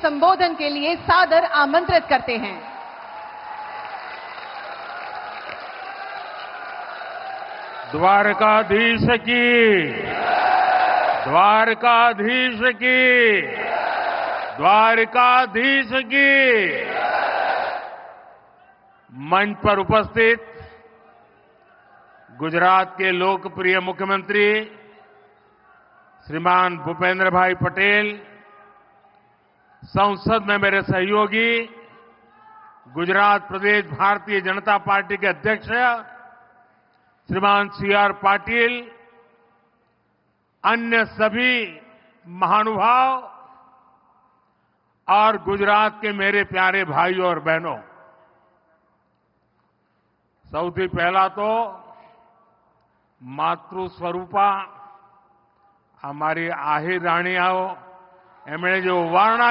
संबोधन के लिए सादर आमंत्रित करते हैं। द्वारकाधीश की, द्वारकाधीश की, द्वारकाधीश की। मंच पर उपस्थित गुजरात के लोकप्रिय मुख्यमंत्री श्रीमान भूपेंद्र भाई पटेल, संसद में मेरे सहयोगी गुजरात प्रदेश भारतीय जनता पार्टी के अध्यक्ष श्रीमान सी.आर. पाटिल, अन्य सभी महानुभाव और गुजरात के मेरे प्यारे भाइयों और बहनों, સૌથી પહેલા તો માતૃ સ્વરૂપા અમારી આહિર રાણીઓ એમણે જે ઓવારણા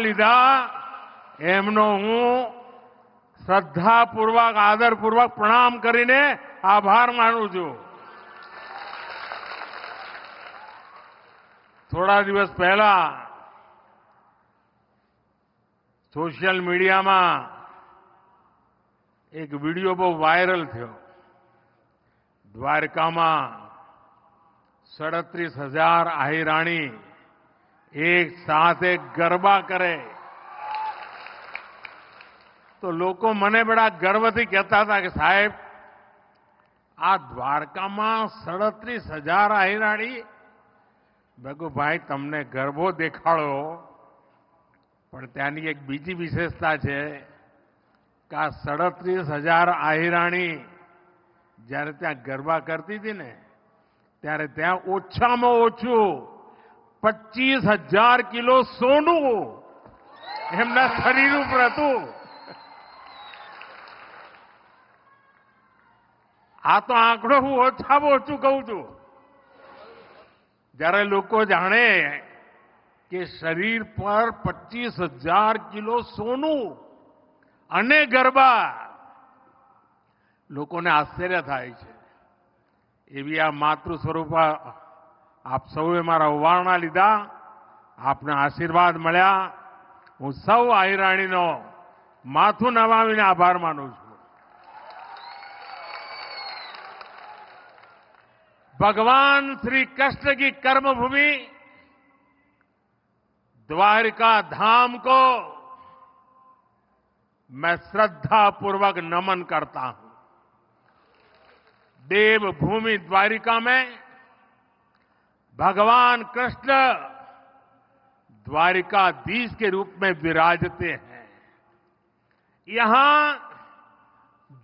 લીધા એમનો હું શ્રદ્ધાપૂર્વક આદરપૂર્વક પ્રણામ કરીને આભાર માનું છું। થોડા દિવસ પહેલા સોશિયલ મીડિયામાં એક વિડીયો બહુ વાયરલ થયો। દ્વારકામાં 37,000 આહિરાણી એક સાથે ગરબા કરે તો લોકો મને બડા ગર્વથી કહેતા હતા કે સાહેબ આ દ્વારકામાં 37,000 આહિરાણી। મેં કહ્યું ભાઈ તમને ગરબો દેખાડો, પણ ત્યાંની એક બીજી વિશેષતા છે કે આ 37,000 આહિરાણી જ્યારે ત્યાં ગરબા કરતી હતી ને ત્યારે ત્યાં ઓછામાં ઓછું 25,000 કિલો સોનું એમના શરીર ઉપર હતું। આ તો આંકડો હું ઓછામાં ઓછું કહું છું। જ્યારે લોકો જાણે કે શરીર પર 25,000 કિલો સોનું અને ગરબા, લોકોને આશ્ચર્ય થાય છે। એવી આ માતૃ સ્વરૂપા આપ સૌએ મારા ઓવારણા લીધા, આપને આશીર્વાદ મળ્યા। હું સૌ આહિરાણીનો માથું નમાવીને આભાર માનું છું। भगवान श्री कृष्ण की कर्मभूमि द्वारिका धाम को मैं श्रद्धापूर्वक नमन करता हूं। देवभूमि द्वारिका में भगवान कृष्ण द्वारिकाधीश के रूप में विराजते हैं। यहां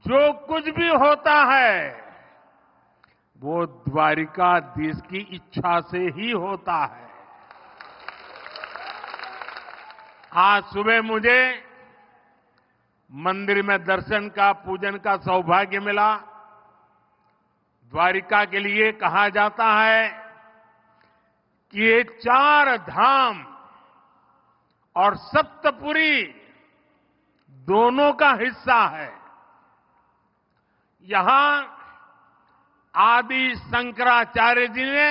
जो कुछ भी होता है वो द्वारिकाधीश की इच्छा से ही होता है। आज सुबह मुझे मंदिर में दर्शन का, पूजन का सौभाग्य मिला। द्वारिका के लिए कहा जाता है कि ये 4 धाम और सप्तपुरी दोनों का हिस्सा है। यहां आदि शंकराचार्य जी ने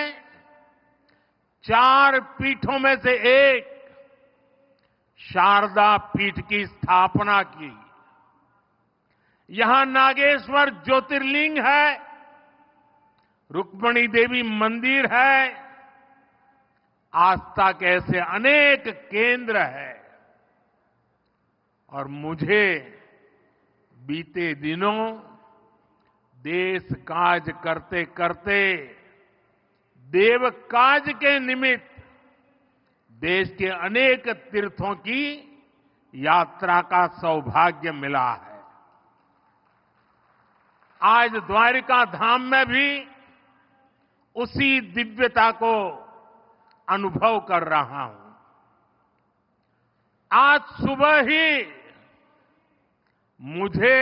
4 पीठों में से एक शारदा पीठ की स्थापना की। यहां नागेश्वर ज्योतिर्लिंग है, रुक्मिणी देवी मंदिर है, आस्था के ऐसे अनेक केंद्र है। और मुझे बीते दिनों देश काज करते करते देव काज के निमित्त देश के अनेक तीर्थों की यात्रा का सौभाग्य मिला है। आज द्वारिका धाम में भी उसी दिव्यता को अनुभव कर रहा हूं। आज सुबह ही मुझे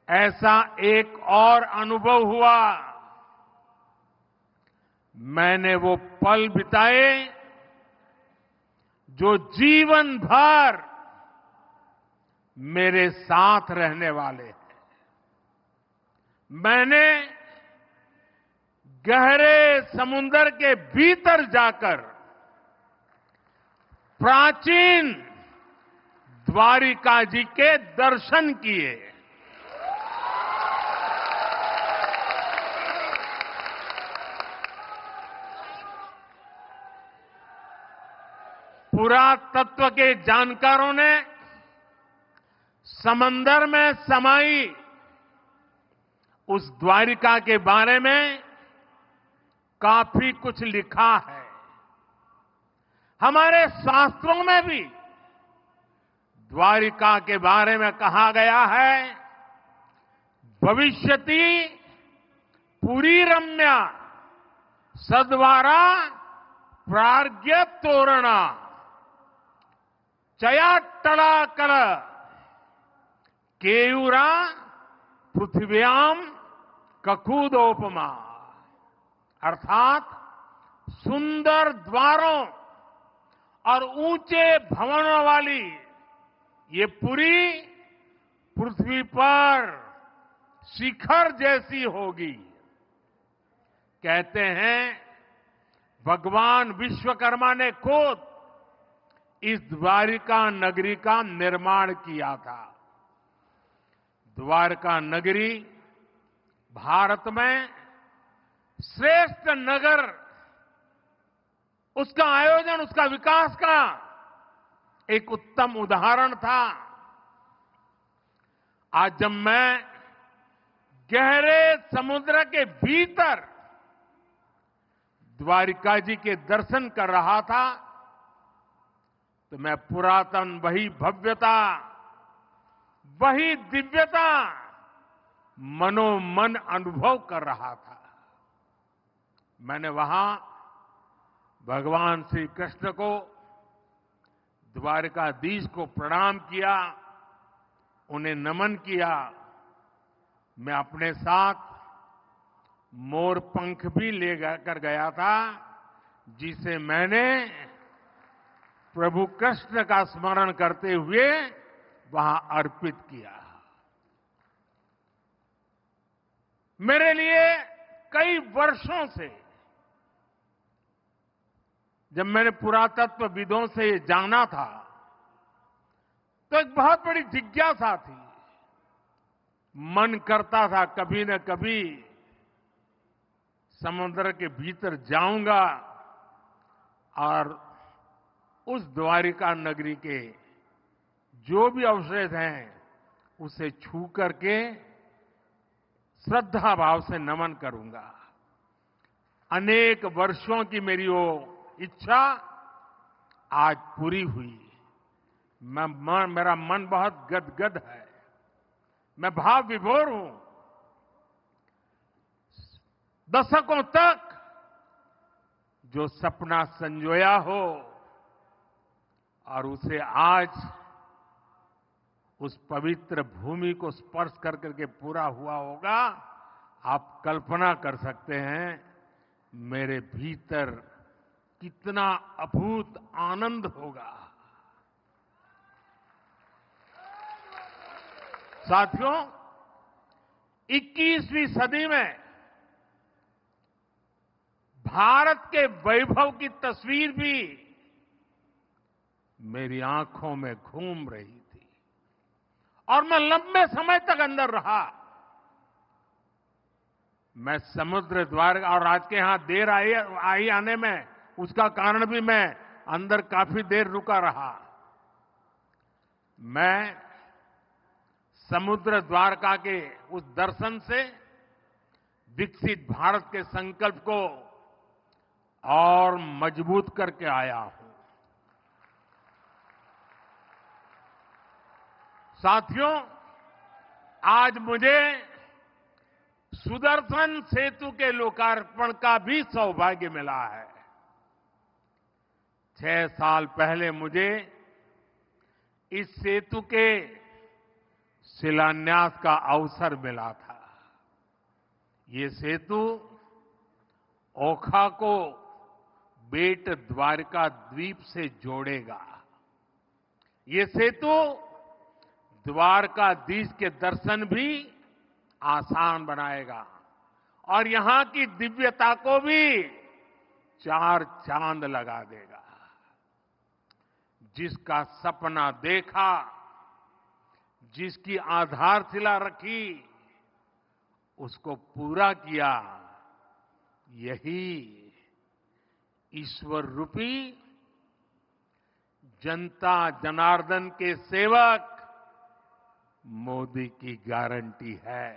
ऐसा एक और अनुभव हुआ। मैंने वो पल बिताए जो जीवन भर मेरे साथ रहने वाले हैं। मैंने गहरे समुद्र के भीतर जाकर प्राचीन द्वारिका जी के दर्शन किए। पुरातत्व के जानकारों ने समंदर में समाई उस द्वारिका के बारे में काफी कुछ लिखा है। हमारे शास्त्रों में भी द्वारिका के बारे में कहा गया है, भविष्यति पुरी रम्या सद्वारा प्राज्ञ तोरणा चयाट्टलाकल केयूरा पृथ्व्याम ककूदोपमा, अर्थात सुंदर द्वारों और ऊंचे भवनों वाली ये पुरी पृथ्वी पर शिखर जैसी होगी। कहते हैं भगवान विश्वकर्मा ने खुद इस द्वारिका नगरी का निर्माण किया था। द्वारका नगरी भारत में श्रेष्ठ नगर, उसका आयोजन, उसका विकास का एक उत्तम उदाहरण था। आज जब मैं गहरे समुद्र के भीतर द्वारिका जी के दर्शन कर रहा था तो मैं पुरातन वही भव्यता, वही दिव्यता मनोमन अनुभव कर रहा था। मैंने वहां भगवान श्री कृष्ण को, द्वारिकाधीश को प्रणाम किया, उन्हें नमन किया। मैं अपने साथ मोर पंख भी ले कर गया था, जिसे मैंने प्रभु कृष्ण का स्मरण करते हुए वहां अर्पित किया। मेरे लिए कई वर्षों से, जब मैंने पुरातत्वविदों से ये जाना था, तो एक बहुत बड़ी जिज्ञासा थी। मन करता था कभी न कभी समुद्र के भीतर जाऊंगा और उस द्वारिका नगरी के जो भी अवशेष हैं उसे छू करके श्रद्धा भाव से नमन करूंगा। अनेक वर्षों की मेरी वो इच्छा आज पूरी हुई। मेरा मन बहुत गदगद है, मैं भाव विभोर हूं। दशकों तक जो सपना संजोया हो और उसे आज उस पवित्र भूमि को स्पर्श कर करके पूरा हुआ होगा, आप कल्पना कर सकते हैं मेरे भीतर कितना अभूत आनंद होगा। साथियों, 21वीं सदी में भारत के वैभव की तस्वीर भी मेरी आंखों में घूम रही थी और मैं लंबे समय तक अंदर रहा। मैं समुद्र द्वार और आज के यहां देर आई आने में उसका कारण भी मैं अंदर काफी देर रुका रहा। मैं समुद्र द्वारका के उस दर्शन से विकसित भारत के संकल्प को और मजबूत करके आया हूं। साथियों, आज मुझे सुदर्शन सेतु के लोकार्पण का भी सौभाग्य मिला है। 6 साल पहले मुझे इस सेतु के शिलान्यास का अवसर मिला था। ये सेतु ओखा को बेट द्वारका द्वीप से जोड़ेगा। ये सेतु द्वारकाधीश के दर्शन भी आसान बनाएगा और यहां की दिव्यता को भी चार चांद लगा देगा। जिसका सपना देखा, जिसकी आधारशिला रखी, उसको पूरा किया, यही ईश्वर रूपी जनता जनार्दन के सेवक मोदी की गारंटी है।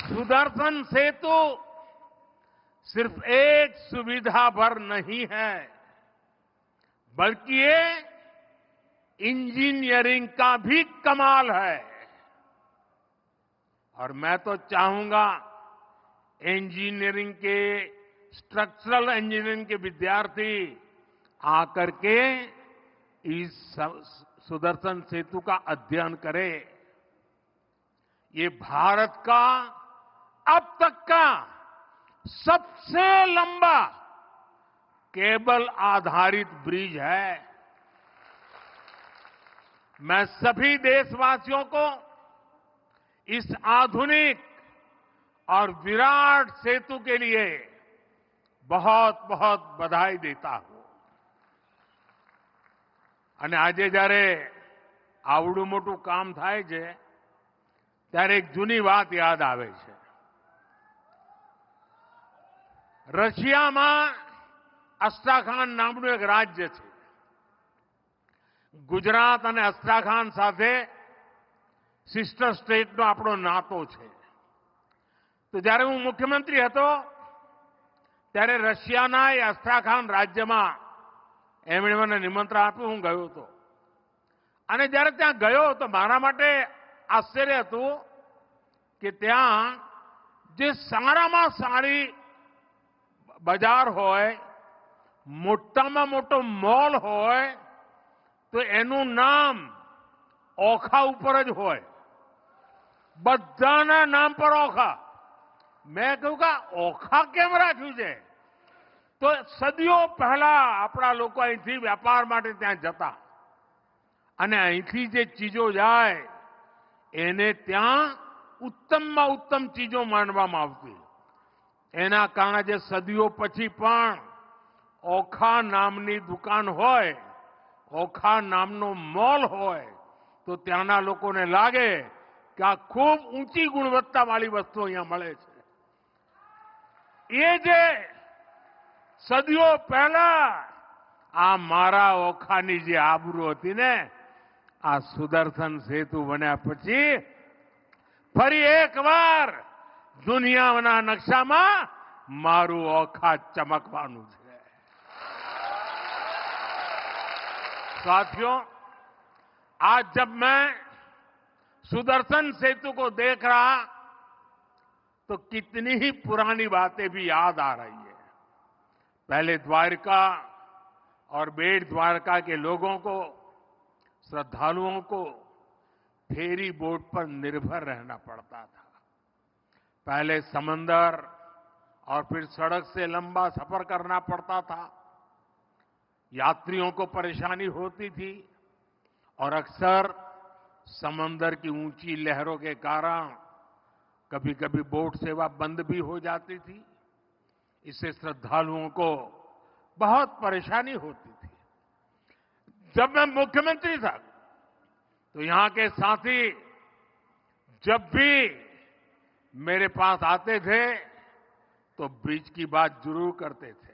सुदर्शन सेतु सिर्फ एक सुविधा भर नहीं है, बल्कि ये इंजीनियरिंग का भी कमाल है। और मैं तो चाहूंगा इंजीनियरिंग के, स्ट्रक्चरल इंजीनियरिंग के विद्यार्थी आकर के इस सुदर्शन सेतु का अध्ययन करें। ये भारत का अब तक का सबसे लंबा केबल आधारित ब्रिज है। मैं सभी देशवासियों को इस आधुनिक और विराट सेतु के लिए बहुत बहुत बधाई देता हूं। અને આજે જ્યારે આવડું મોટું કામ થાય છે ત્યારે એક જૂની વાત યાદ આવે છે। રશિયામાં અસ્ટ્રાખાન નામનું એક રાજ્ય છે। ગુજરાત અને અસ્ટ્રાખાન સાથે સિસ્ટર સ્ટેટનો આપણો નાતો છે। તો જ્યારે હું મુખ્યમંત્રી હતો ત્યારે રશિયાના એ અસ્ટ્રાખાન રાજ્યમાં એમણે મને નિમંત્રણ આપ્યું, હું ગયો હતો। અને જ્યારે ત્યાં ગયો તો મારા માટે આશ્ચર્ય હતું કે ત્યાં જે સારામાં સારી બજાર હોય, મોટામાં મોટો મોલ હોય, તો એનું નામ ઓખા ઉપર જ હોય। બધાના નામ પર ઓખા। મેં કહ્યું કે ઓખા કેમ રાખ્યું છે? તો સદીઓ પહેલા આપણા લોકો અહીંથી વેપાર માટે ત્યાં જતા અને અહીંથી જે ચીજો જાય એને ત્યાં ઉત્તમમાં ઉત્તમ ચીજો માનવામાં આવતી। એના કારણે જે સદીઓ પછી પણ ઓખા નામની દુકાન હોય, ઓખા નામનો મોલ હોય, તો ત્યાંના લોકોને લાગે કે આ ખૂબ ઊંચી ગુણવત્તાવાળી વસ્તુ અહીંયા મળે છે। એ જે સદીઓ પહેલા આ મારા ઓખાની જે આબરૂ હતી ને, આ સુદર્શન સેતુ બન્યા પછી ફરી એકવાર દુનિયાના નકશામાં મારું ઓખા ચમકવાનું છે। साथियों, आज जब मैं सुदर्शन सेतु को देख रहा तो कितनी ही पुरानी बातें भी याद आ रही है। पहले द्वारका और बेट द्वारका के लोगों को, श्रद्धालुओं को फेरी बोट पर निर्भर रहना पड़ता था। पहले समंदर और फिर सड़क से लंबा सफर करना पड़ता था। यात्रियों को परेशानी होती थी और अक्सर समंदर की ऊंची लहरों के कारण कभी कभी बोट सेवा बंद भी हो जाती थी। इससे श्रद्धालुओं को बहुत परेशानी होती थी। जब मैं मुख्यमंत्री था तो यहां के साथी जब भी मेरे पास आते थे तो ब्रिज की बात जरूर करते थे।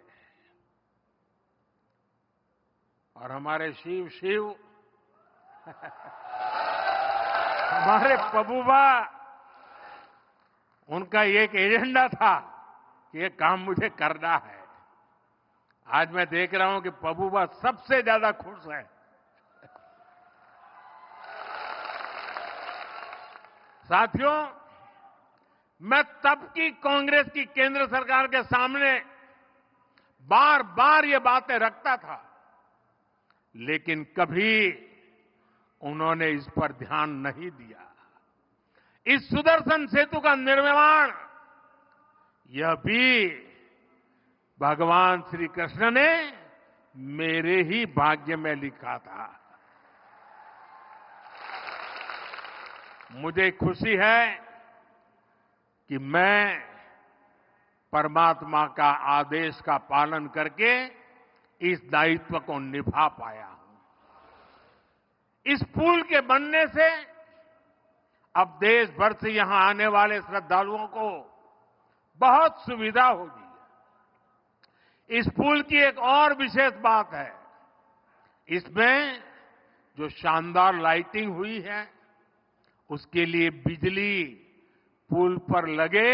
और हमारे शिव हमारे पबूबा, उनका एक एजेंडा था कि ये काम मुझे करना है। आज मैं देख रहा हूं कि पबूबा सबसे ज्यादा खुश है। साथियों, मैं तब की कांग्रेस की केंद्र सरकार के सामने बार बार ये बातें रखता था, लेकिन कभी उन्होंने इस पर ध्यान नहीं दिया। इस सुदर्शन सेतु का निर्माण यह भी भगवान श्री कृष्ण ने मेरे ही भाग्य में लिखा था। मुझे खुशी है कि मैं परमात्मा का आदेश का पालन करके इस दायित्व को निभा पाया हूं। इस पुल के बनने से अब देश भर से यहां आने वाले श्रद्धालुओं को बहुत सुविधा होगी। इस पुल की एक और विशेष बात है, इसमें जो शानदार लाइटिंग हुई है उसके लिए बिजली पुल पर लगे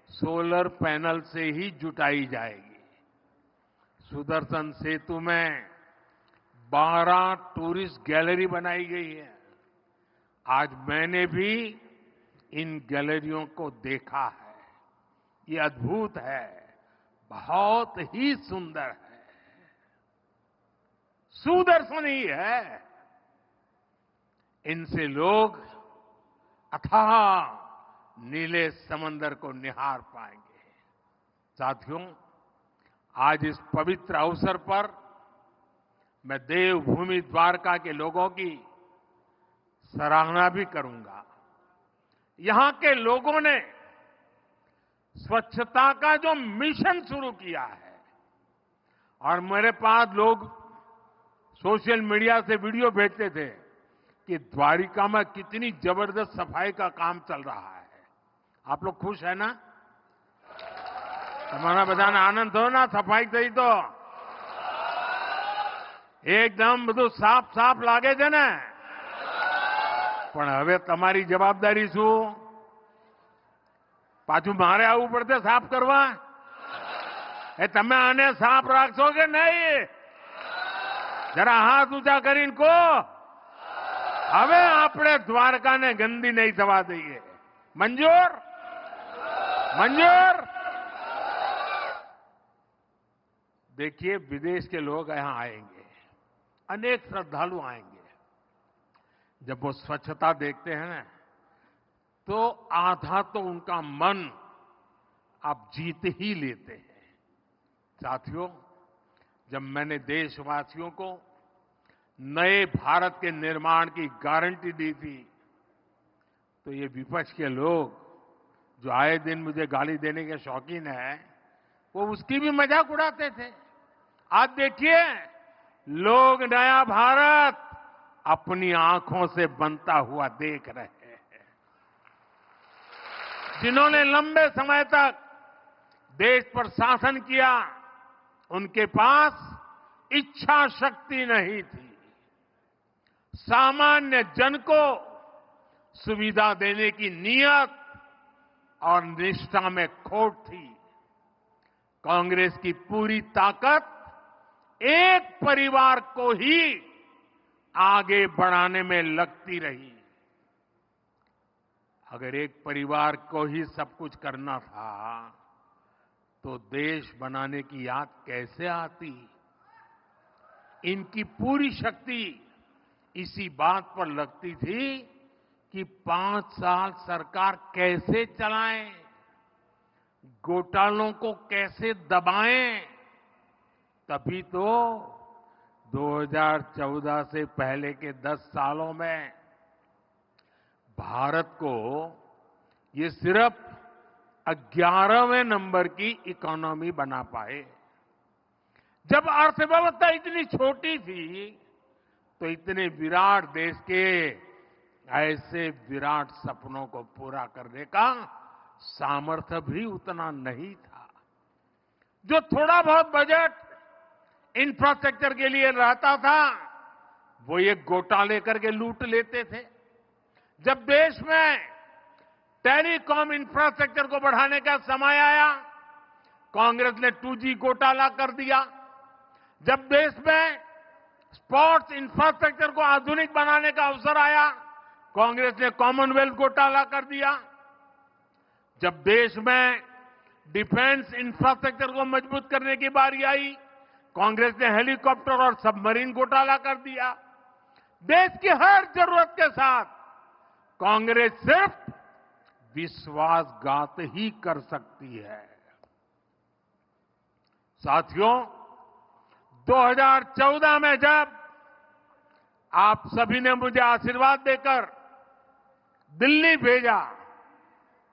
सोलर पैनल से ही जुटाई जाएगी। सुदर्शन सेतु में 12 टूरिस्ट गैलरी बनाई गई है। आज मैंने भी इन गैलरियों को देखा है। ये अद्भुत है, बहुत ही सुंदर है, सुदर्शन ही है। इनसे लोग अथाह नीले समंदर को निहार पाएंगे। साथियों, आज इस पवित्र अवसर पर मैं देवभूमि द्वारका के लोगों की सराहना भी करूंगा। यहां के लोगों ने स्वच्छता का जो मिशन शुरू किया है, और मेरे पास लोग सोशल मीडिया से वीडियो भेजते थे कि द्वारिका में कितनी जबरदस्त सफाई का काम चल रहा है। आप लोग खुश है ना? તમારા બધાને આનંદ થયો ના સફાઈ થઈ તો? એકદમ બધું સાફ સાફ લાગે છે ને? પણ હવે તમારી જવાબદારી શું? પાછું મારે આવવું પડશે સાફ કરવા? એ તમે આને સાફ રાખશો કે નહીં? જરા હાથ ઊંચા કરીને કહો, હવે આપણે દ્વારકાને ગંદી નહીં થવા દઈએ। મંજૂર? मंजूर? देखिए, विदेश के लोग यहां आएंगे, अनेक श्रद्धालु आएंगे। जब वो स्वच्छता देखते हैं ना, तो आधा तो उनका मन आप जीत ही लेते हैं। साथियों, जब मैंने देशवासियों को नए भारत के निर्माण की गारंटी दी थी, तो ये विपक्ष के लोग जो आए दिन मुझे गाली देने के शौकीन है, वो उसकी भी मजाक उड़ाते थे। आज देखिए, लोग नया भारत अपनी आंखों से बनता हुआ देख रहे हैं। जिन्होंने लंबे समय तक देश पर शासन किया, उनके पास इच्छा शक्ति नहीं थी। सामान्य जन को सुविधा देने की नीयत और निष्ठा में खोट थी। कांग्रेस की पूरी ताकत एक परिवार को ही आगे बढ़ाने में लगती रही। अगर एक परिवार को ही सब कुछ करना था, तो देश बनाने की याद कैसे आती? इनकी पूरी शक्ति इसी बात पर लगती थी कि 5 साल सरकार कैसे चलाएं, घोटालों को कैसे दबाएं। तभी तो 2014 से पहले के 10 सालों में भारत को ये सिर्फ 11वें नंबर की इकोनॉमी बना पाए। जब अर्थव्यवस्था इतनी छोटी थी, तो इतने विराट देश के ऐसे विराट सपनों को पूरा करने का सामर्थ्य भी उतना नहीं था। जो थोड़ा बहुत बजट इंफ्रास्ट्रक्चर के लिए रहता था, वो ये घोटाले करके लूट लेते थे। जब देश में टेलीकॉम इंफ्रास्ट्रक्चर को बढ़ाने का समय आया, कांग्रेस ने 2G घोटाला कर दिया। जब देश में स्पोर्ट्स इंफ्रास्ट्रक्चर को आधुनिक बनाने का अवसर आया, कांग्रेस ने कॉमनवेल्थ घोटाला कर दिया। जब देश में डिफेंस इंफ्रास्ट्रक्चर को मजबूत करने की बारी आई, कांग्रेस ने हेलीकॉप्टर और सबमरीन घोटाला कर दिया। देश की हर जरूरत के साथ कांग्रेस सिर्फ विश्वासघात ही कर सकती है। साथियों, 2014 में जब आप सभी ने मुझे आशीर्वाद देकर दिल्ली भेजा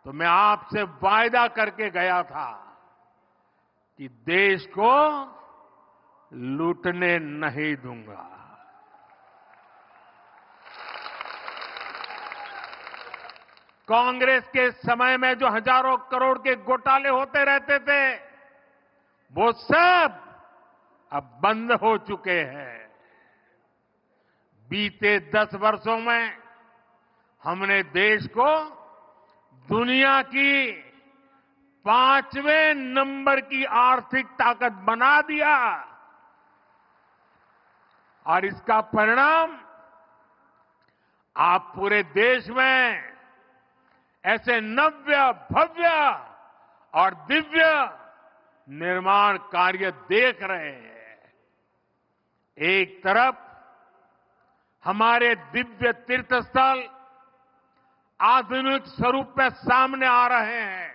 तो मैं आपसे वायदा करके गया था कि देश को लूटने नहीं दूंगा। कांग्रेस के समय में जो हजारों करोड़ के घोटाले होते रहते थे, वो सब अब बंद हो चुके हैं। बीते 10 वर्षों में हमने देश को दुनिया की 5वें नंबर की आर्थिक ताकत बना दिया और इसका परिणाम आप पूरे देश में ऐसे नव्य, भव्य और दिव्य निर्माण कार्य देख रहे हैं। एक तरफ हमारे दिव्य तीर्थ स्थल आधुनिक स्वरूप में सामने आ रहे हैं,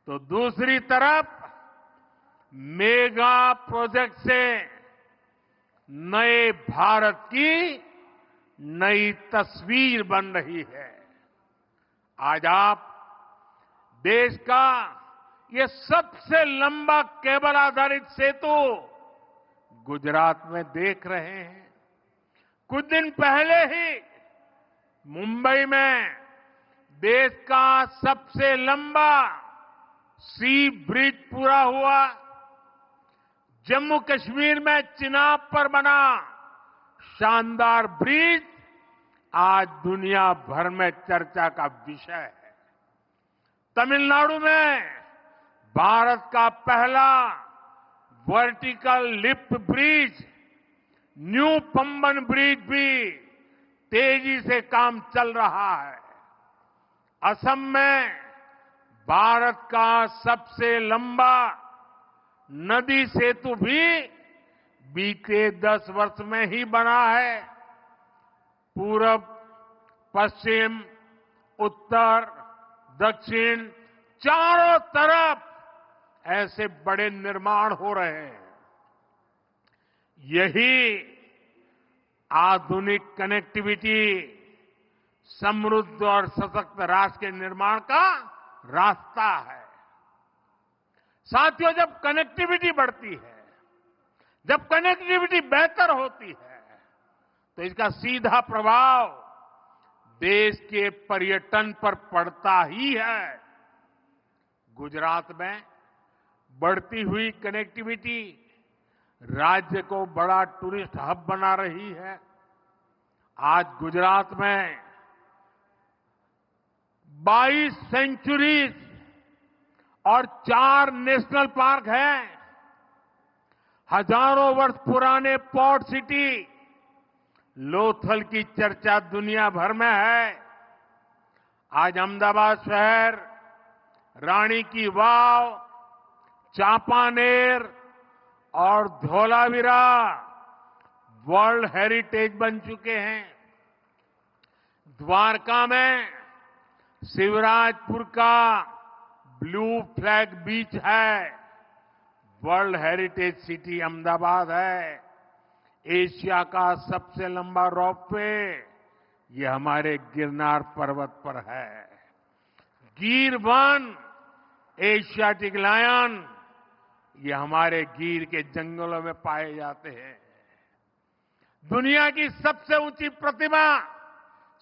तो दूसरी तरफ मेगा प्रोजेक्ट से नए भारत की नई तस्वीर बन रही है। आज आप देश का ये सबसे लंबा केबल आधारित सेतु गुजरात में देख रहे हैं। कुछ दिन पहले ही मुंबई में देश का सबसे लंबा सी ब्रिज पूरा हुआ। जम्मू कश्मीर में चिनाब पर बना शानदार ब्रिज आज दुनिया भर में चर्चा का विषय है। तमिलनाडु में भारत का पहला vertical lift bridge new Pamban bridge भी तेजी से काम चल रहा है। असम में भारत का सबसे लंबा नदी सेतु भी बीते 10 वर्ष में ही बना है। पूरब, पश्चिम, उत्तर, दक्षिण चारों तरफ ऐसे बड़े निर्माण हो रहे हैं। यही आधुनिक कनेक्टिविटी समृद्ध और सशक्त राष्ट्र के निर्माण का रास्ता है। साथियों, जब कनेक्टिविटी बढ़ती है, जब कनेक्टिविटी बेहतर होती है, तो इसका सीधा प्रभाव देश के पर्यटन पर पड़ता ही है। गुजरात में बढ़ती हुई कनेक्टिविटी राज्य को बड़ा टूरिस्ट हब बना रही है। आज गुजरात में 22 सेंचुरीज और 4 नेशनल पार्क हैं। हजारों वर्ष पुराने पोर्ट सिटी लोथल की चर्चा दुनिया भर में है। आज अहमदाबाद शहर, रानी की वाव, चांपानेर और धौलावीरा वर्ल्ड हेरिटेज बन चुके हैं। द्वारका में शिवराजपुर का ब्लू फ्लैग बीच है। वर्ल्ड हेरिटेज सिटी अहमदाबाद है। एशिया का सबसे लंबा रोपवे ये हमारे गिरनार पर्वत पर है। गिर वन, एशियाटिक लायन ये हमारे गिर के जंगलों में पाए जाते हैं। दुनिया की सबसे ऊंची प्रतिमा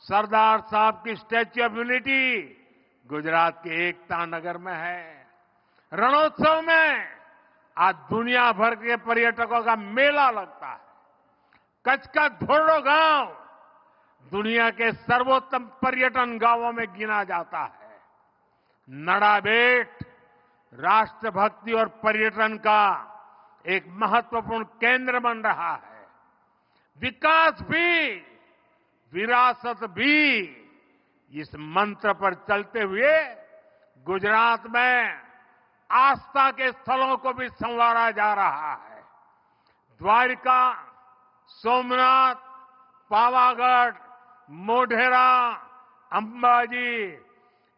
सरदार साहब की स्टैच्यू ऑफ यूनिटी गुजरात के एकता नगर में है। रणोत्सव में आज दुनिया भर के पर्यटकों का मेला लगता है। कच्छ का धोरडो गांव दुनिया के सर्वोत्तम पर्यटन गांवों में गिना जाता है। नड़ाबेट राष्ट्रभक्ति और पर्यटन का एक महत्वपूर्ण केंद्र बन रहा है। विकास भी, विरासत भी, इस मंत्र पर चलते हुए गुजरात में आस्था के स्थलों को भी संवारा जा रहा है। द्वारका, सोमनाथ, पावागढ़, मोढेरा, अंबाजी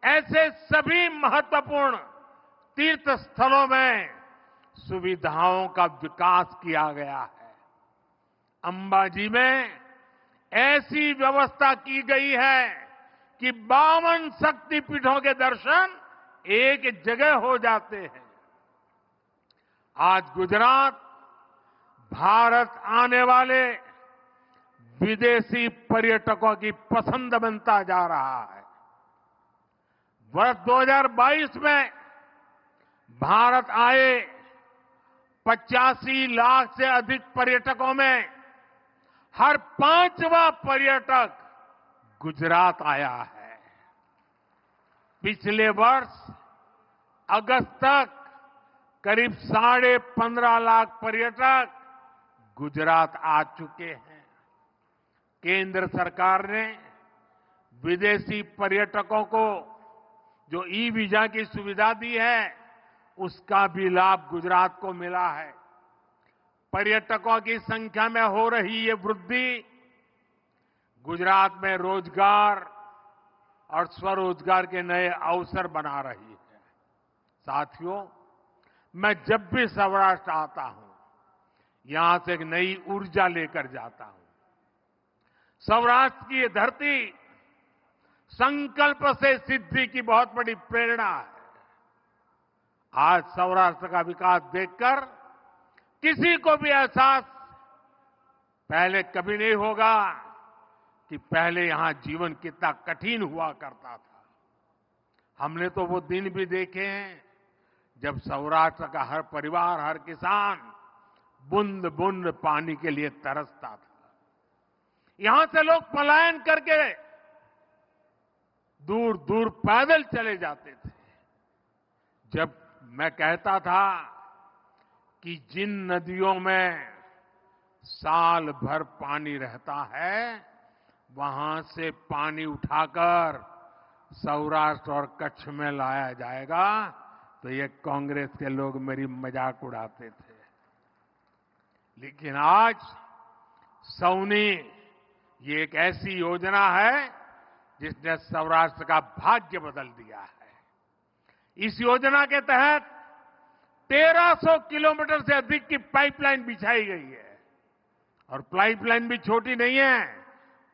ऐसे सभी महत्वपूर्ण तीर्थ स्थलों में सुविधाओं का विकास किया गया है। अंबाजी में ऐसी व्यवस्था की गई है कि 52 शक्तिपीठों के दर्शन एक जगह हो जाते हैं। आज गुजरात भारत आने वाले विदेशी पर्यटकों की पसंद बनता जा रहा है। वर्ष 2022 में भारत आए 85 लाख से अधिक पर्यटकों में हर 5वां पर्यटक गुजरात आया है। पिछले वर्ष अगस्त तक करीब 15.5 लाख पर्यटक गुजरात आ चुके हैं। केंद्र सरकार ने विदेशी पर्यटकों को जो ई वीजा की सुविधा दी है, उसका भी लाभ गुजरात को मिला है। पर्यटकों की संख्या में हो रही ये वृद्धि गुजरात में रोजगार और स्वरोजगार के नए अवसर बना रही है। साथियों, मैं जब भी सौराष्ट्र आता हूं, यहां से एक नई ऊर्जा लेकर जाता हूं। सौराष्ट्र की ये धरती संकल्प से सिद्धि की बहुत बड़ी प्रेरणा है। आज सौराष्ट्र का विकास देखकर किसी को भी एहसास पहले कभी नहीं होगा कि पहले यहां जीवन कितना कठिन हुआ करता था। हमने तो वो दिन भी देखे हैं जब सौराष्ट्र का हर परिवार, हर किसान बूंद बूंद पानी के लिए तरसता था। यहां से लोग पलायन करके दूर दूर पैदल चले जाते थे। जब मैं कहता था कि जिन नदियों में साल भर पानी रहता है, वहां से पानी उठाकर सौराष्ट्र और कच्छ में लाया जाएगा, तो ये कांग्रेस के लोग मेरी मजाक उड़ाते थे। लेकिन आज सौनी ये एक ऐसी योजना है जिसने सौराष्ट्र का भाग्य बदल दिया है। इस योजना के तहत 1300 किलोमीटर से अधिक की पाइपलाइन बिछाई गई है। और पाइपलाइन भी छोटी नहीं है,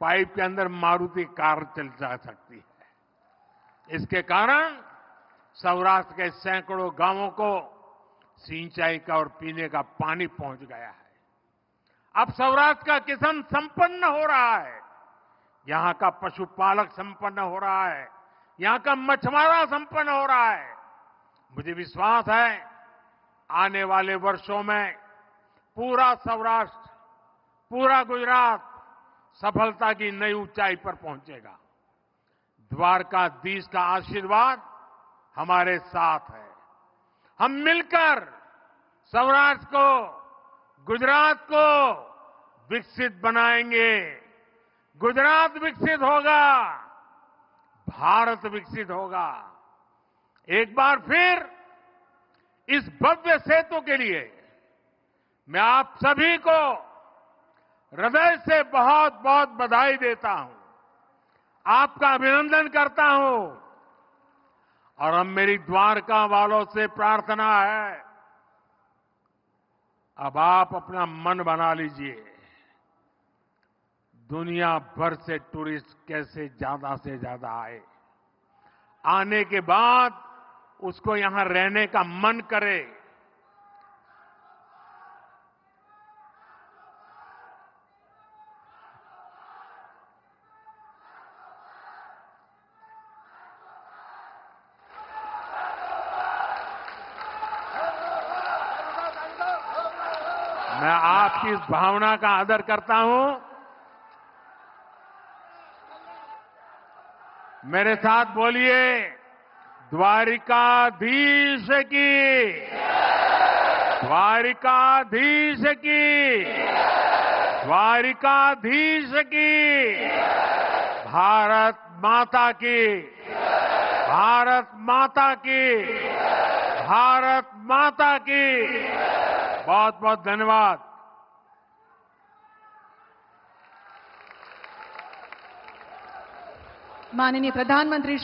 पाइप के अंदर मारुति कार चल जा सकती है। इसके कारण सौराष्ट्र के सैकड़ों गांवों को सिंचाई का और पीने का पानी पहुंच गया है। अब सौराष्ट्र का किसान संपन्न हो रहा है, यहां का पशुपालक संपन्न हो रहा है, यहां का मछुआरा संपन्न हो रहा है। मुझे विश्वास है आने वाले वर्षों में पूरा सौराष्ट्र, पूरा गुजरात सफलता की नई ऊंचाई पर पहुंचेगा। द्वारकाधीश का आशीर्वाद हमारे साथ है। हम मिलकर सौराष्ट्र को, गुजरात को विकसित बनाएंगे। गुजरात विकसित होगा, भारत विकसित होगा। एक बार फिर इस भव्य सेतु के लिए मैं आप सभी को हृदय से बहुत बहुत बधाई देता हूं, आपका अभिनंदन करता हूं। और अब मेरी द्वारका वालों से प्रार्थना है, अब आप अपना मन बना लीजिए। दुनिया भर से टूरिस्ट कैसे ज्यादा से ज्यादा आए, आने के बाद उसको यहां रहने का मन करे। मैं आपकी इस भावना का आदर करता हूं। मेरे साथ बोलिए, द्वारिकाधीश की, द्वारिकाधीश की, द्वारिकाधीश की, भारत माता की, भारत माता की, भारत माता की। बहुत बहुत धन्यवाद। माननीय प्रधानमंत्री